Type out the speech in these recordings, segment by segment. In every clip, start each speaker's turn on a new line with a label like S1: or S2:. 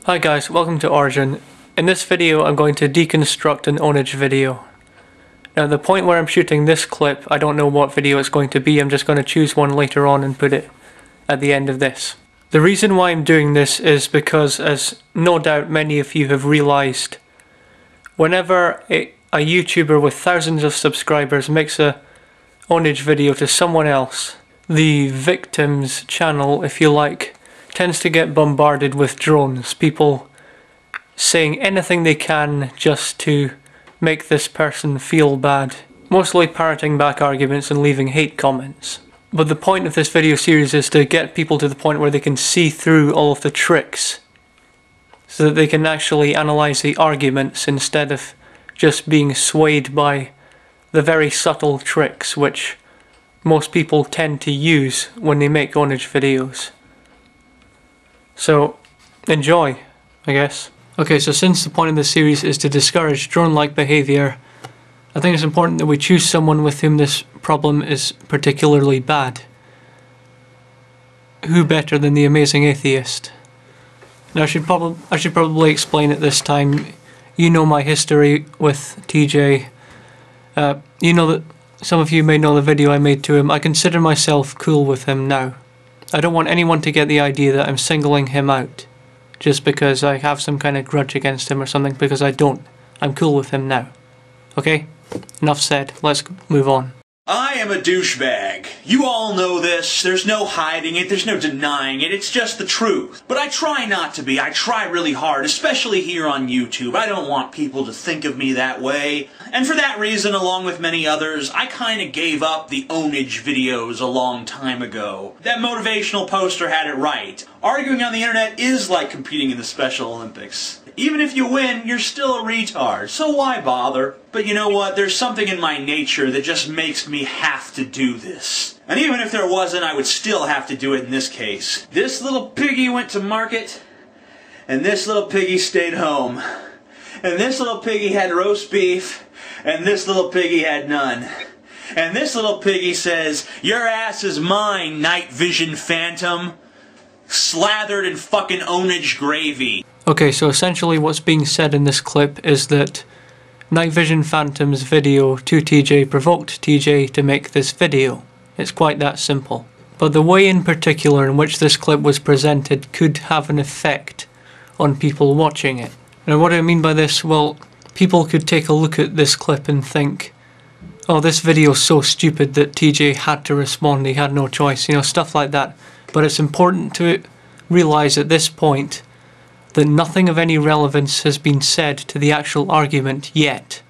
S1: Hi guys, welcome to Origin. In this video I'm going to deconstruct an Ownage video. Now the point where I'm shooting this clip, I don't know what video it's going to be, I'm just going to choose one later on and put it at the end of this. The reason why I'm doing this is because, as no doubt many of you have realised, whenever a YouTuber with thousands of subscribers makes a Ownage video to someone else, the victim's channel, if you like, tends to get bombarded with drones, people saying anything they can just to make this person feel bad, mostly parroting back arguments and leaving hate comments. But the point of this video series is to get people to the point where they can see through all of the tricks, so that they can actually analyse the arguments instead of just being swayed by the very subtle tricks which most people tend to use when they make Ownage videos. So, enjoy, I guess. Okay, so since the point of this series is to discourage drone-like behaviour, I think it's important that we choose someone with whom this problem is particularly bad. Who better than the amazing atheist? Now I should probably explain at this time, you know my history with TJ. You know that some of you may know the video I made to him. I consider myself cool with him now. I don't want anyone to get the idea that I'm singling him out just because I have some kind of grudge against him or something, because I don't. I'm cool with him now. Okay? Enough said. Let's move on.
S2: I am a douchebag. You all know this. There's no hiding it. There's no denying it. It's just the truth. But I try not to be. I try really hard, especially here on YouTube. I don't want people to think of me that way. And for that reason, along with many others, I kind of gave up the Ownage videos a long time ago. That motivational poster had it right. Arguing on the internet is like competing in the Special Olympics. Even if you win, you're still a retard, so why bother? But you know what? There's something in my nature that just makes me have to do this. And even if there wasn't, I would still have to do it in this case. This little piggy went to market, and this little piggy stayed home. And this little piggy had roast beef, and this little piggy had none. And this little piggy says, "Your ass is mine, night vision phantom," slathered in fucking Ownage gravy.
S1: Okay, so essentially what's being said in this clip is that Night Vision Phantom's video to TJ provoked TJ to make this video. It's quite that simple. But the way in particular in which this clip was presented could have an effect on people watching it. Now what do I mean by this? Well, people could take a look at this clip and think, oh, this video's so stupid that TJ had to respond, he had no choice, you know, stuff like that. But it's important to realise at this point that nothing of any relevance has been said to the actual argument yet.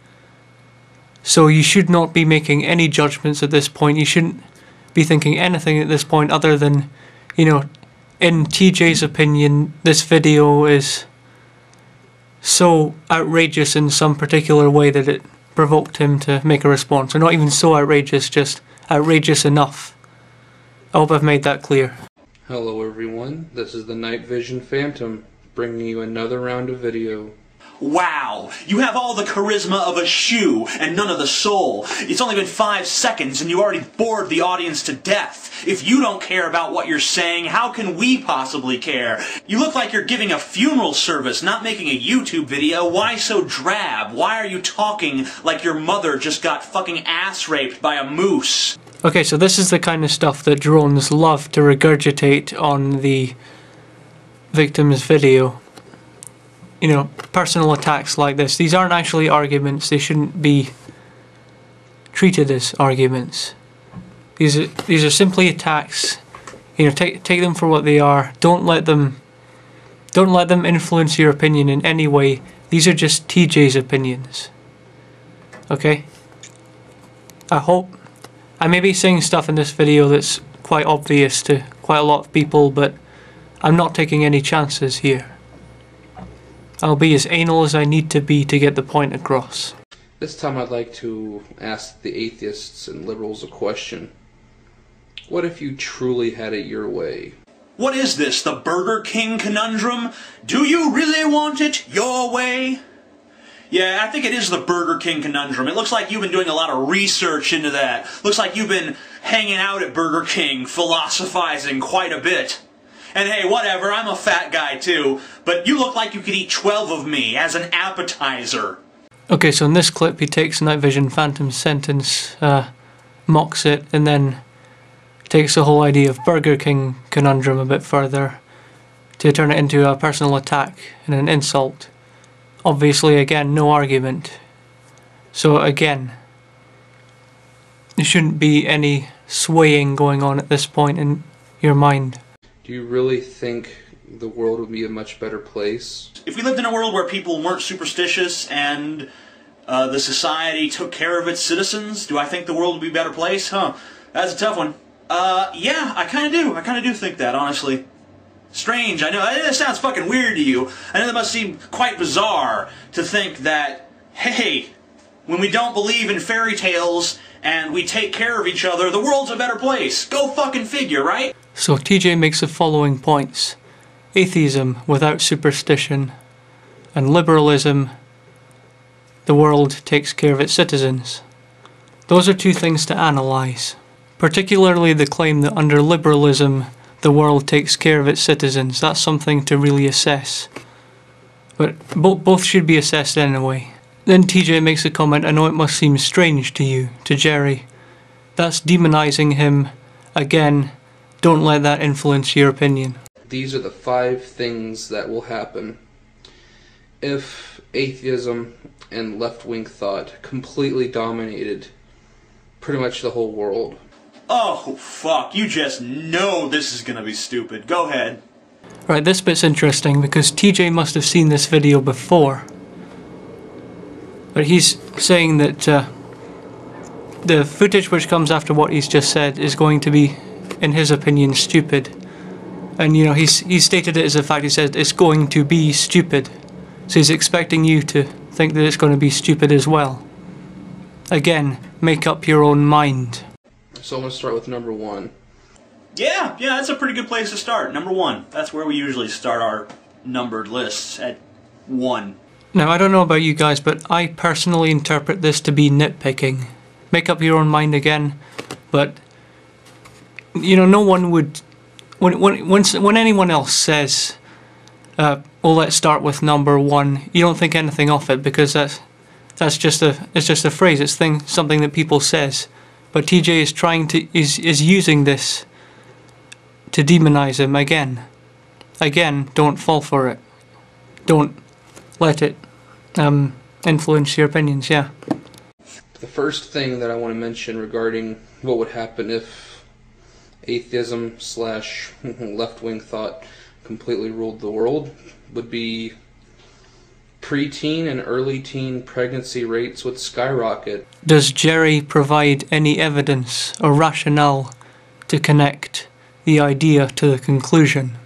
S1: So you should not be making any judgments at this point. You shouldn't be thinking anything at this point other than, you know, in TJ's opinion, this video is so outrageous in some particular way that it provoked him to make a response. Or not even so outrageous, just outrageous enough. I hope I've made that clear.
S3: Hello everyone, this is the Night Vision Phantom, bringing you another round of video.
S2: Wow, you have all the charisma of a shoe and none of the soul. It's only been 5 seconds and you already bored the audience to death. If you don't care about what you're saying, how can we possibly care? You look like you're giving a funeral service, not making a YouTube video. Why so drab? Why are you talking like your mother just got fucking ass raped by a moose?
S1: Okay, so this is the kind of stuff that drones love to regurgitate on the victim's video. You know, personal attacks like this. These aren't actually arguments. They shouldn't be treated as arguments. These are simply attacks. You know, take them for what they are. Don't let them influence your opinion in any way. These are just TJ's opinions. Okay? I may be saying stuff in this video that's quite obvious to quite a lot of people, but I'm not taking any chances here. I'll be as anal as I need to be to get the point across.
S3: This time I'd like to ask the atheists and liberals a question. What if you truly had it your way?
S2: What is this, the Burger King conundrum? Do you really want it your way? Yeah, I think it is the Burger King conundrum. It looks like you've been doing a lot of research into that. Looks like you've been hanging out at Burger King, philosophizing quite a bit. And hey, whatever, I'm a fat guy too, but you look like you could eat 12 of me as an appetizer.
S1: Okay, so in this clip he takes Night Vision Phantom's sentence, mocks it, and then takes the whole idea of Burger King conundrum a bit further to turn it into a personal attack and an insult. Obviously, again, no argument. So again, there shouldn't be any swaying going on at this point in your mind.
S3: Do you really think the world would be a much better place?
S2: If we lived in a world where people weren't superstitious and the society took care of its citizens, do I think the world would be a better place? Huh, that's a tough one. Yeah, I kinda do. I kinda do think that, honestly. Strange, I know. That sounds fucking weird to you. I know that must seem quite bizarre to think that, hey, when we don't believe in fairy tales and we take care of each other, the world's a better place. Go fucking figure, right?
S1: So TJ makes the following points. Atheism without superstition, and liberalism, the world takes care of its citizens. Those are two things to analyse. Particularly the claim that under liberalism, the world takes care of its citizens. That's something to really assess. But both should be assessed anyway. Then TJ makes a comment, I know it must seem strange to you, to Jerry. That's demonising him. Again, don't let that influence your opinion.
S3: These are the 5 things that will happen if atheism and left-wing thought completely dominated pretty much the whole world.
S2: Oh, fuck, you just know this is gonna be stupid. Go ahead.
S1: Right, this bit's interesting because TJ must have seen this video before. But he's saying that the footage which comes after what he's just said is going to be, in his opinion, stupid. And you know, he's stated it as a fact. He said it's going to be stupid. So he's expecting you to think that it's going to be stupid as well. Again, make up your own mind.
S3: So I'm going to start with number 1.
S2: Yeah, that's a pretty good place to start. Number 1. That's where we usually start our numbered lists, at 1.
S1: Now, I don't know about you guys, but I personally interpret this to be nitpicking. Make up your own mind again, but you know, no one would. When anyone else says, "Well, let's start with number 1," you don't think anything of it because it's just a phrase. It's something that people says. But TJ is is using this to demonize him again. Again, don't fall for it. Don't let it influence your opinions. Yeah.
S3: The first thing that I want to mention regarding what would happen if atheism / left-wing thought completely ruled the world would be preteen and early teen pregnancy rates would skyrocket.
S1: Does Jerry provide any evidence or rationale to connect the idea to the conclusion?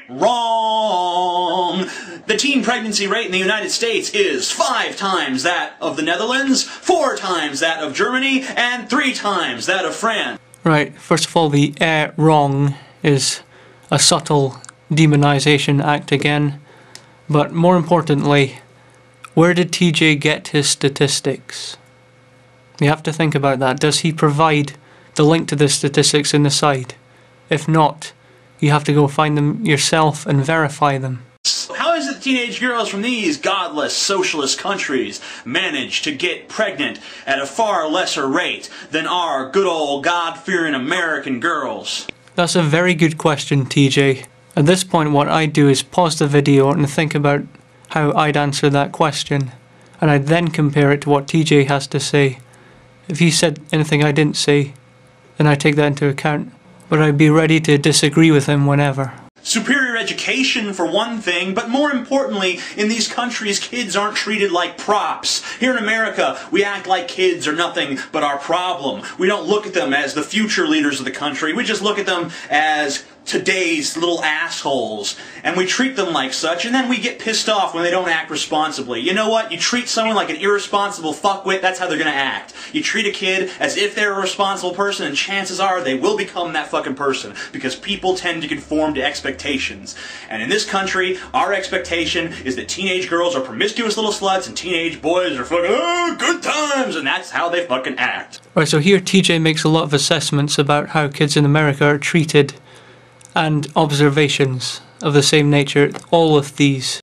S2: Wrong! The teen pregnancy rate in the United States is 5 times that of the Netherlands, 4 times that of Germany, and 3 times that of France.
S1: Right, first of all, the wrong is a subtle demonization act again. But more importantly, where did TJ get his statistics? You have to think about that. Does he provide the link to the statistics in the side? If not, you have to go find them yourself and verify them.
S2: How is it that teenage girls from these godless socialist countries manage to get pregnant at a far lesser rate than our good old God-fearing American girls?
S1: That's a very good question, TJ. At this point, what I'd do is pause the video and think about how I'd answer that question. And I'd then compare it to what TJ has to say. If he said anything I didn't say, then I'd take that into account. But I'd be ready to disagree with him whenever.
S2: Superior education for one thing, but more importantly, in these countries, kids aren't treated like props. Here in America, we act like kids are nothing but our problem. We don't look at them as the future leaders of the country. We just look at them as today's little assholes, and we treat them like such, and then we get pissed off when they don't act responsibly. You know what? You treat someone like an irresponsible fuckwit, that's how they're gonna act. You treat a kid as if they're a responsible person, and chances are they will become that fucking person, because people tend to conform to expectations. And in this country, our expectation is that teenage girls are promiscuous little sluts, and teenage boys are fucking, oh, good times, and that's how they fucking act.
S1: Right, so here TJ makes a lot of assessments about how kids in America are treated and observations of the same nature, all of these